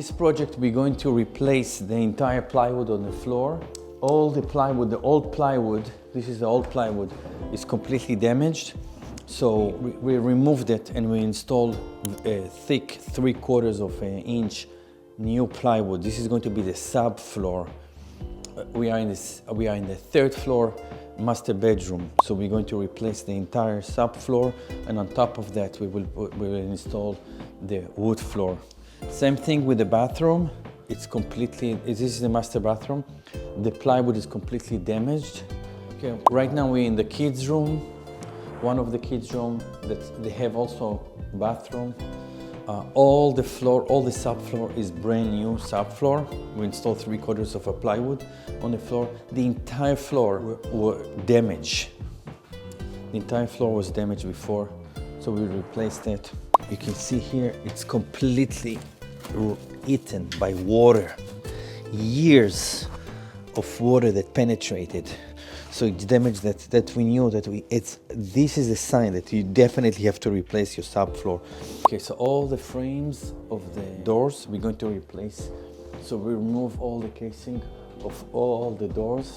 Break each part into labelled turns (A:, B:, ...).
A: this project, we're going to replace the entire plywood on the floor. All the plywood, the old plywood, this is the old plywood, is completely damaged. So we removed it and we installed a thick 3/4 of an inch new plywood. This is going to be the subfloor. We are in the 3rd floor master bedroom. So we're going to replace the entire subfloor, and on top of that we will install the wood floor. Same thing with the bathroom. It's completely, this is the master bathroom. The plywood is completely damaged. Okay, right now we're in the kids' room. One of the kids' room that they have also bathroom. All the floor, all the subfloor is brand new subfloor. We installed 3/4 of a plywood on the floor. The entire floor were damaged. The entire floor was damaged before, so we replaced it. You can see here, it's completely eaten by water. Years of water that penetrated. So it's damaged that we knew that this is a sign that you definitely have to replace your subfloor. Okay, so all the frames of the doors we're going to replace. So we remove all the casing of all the doors.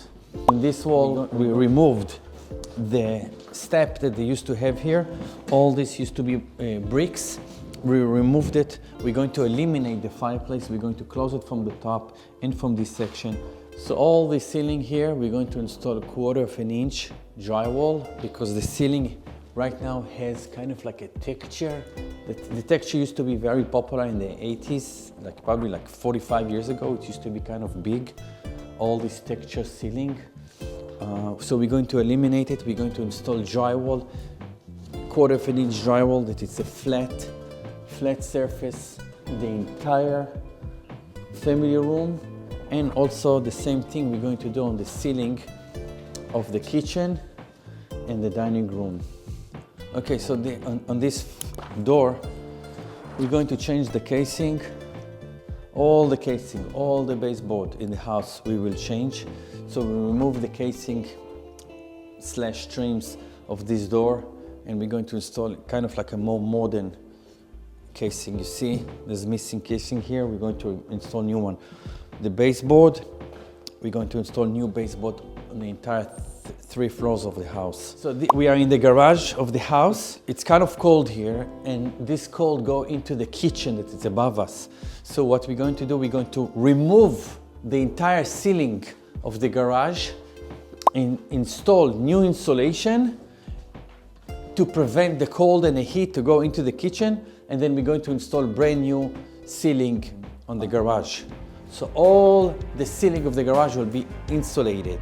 A: In this wall, we removed the step that they used to have here. All this used to be bricks. We removed it. We're going to eliminate the fireplace. We're going to close it from the top and from this section. So all the ceiling here, we're going to install 1/4 of an inch drywall, because the ceiling right now has kind of like a texture. The texture used to be very popular in the 80s, like probably like 45 years ago. It used to be kind of big, all this texture ceiling. So we're going to eliminate it. We're going to install drywall, 1/4 of an inch drywall, that it's a flat surface, the entire family room. And also the same thing we're going to do on the ceiling of the kitchen and the dining room. Okay, so on this door, we're going to change the casing. All the casing, all the baseboard in the house we will change. So we remove the casing / trims of this door, and we're going to install kind of like a more modern casing. You see, there's missing casing here. We're going to install new one. The baseboard, we're going to install new baseboard on the entire 3 floors of the house. So we are in the garage of the house. It's kind of cold here, and this cold go into the kitchen that is above us. So what we're going to do, we're going to remove the entire ceiling of the garage and install new insulation to prevent the cold and the heat to go into the kitchen. And then we're going to install brand new ceiling on the garage. So all the ceiling of the garage will be insulated.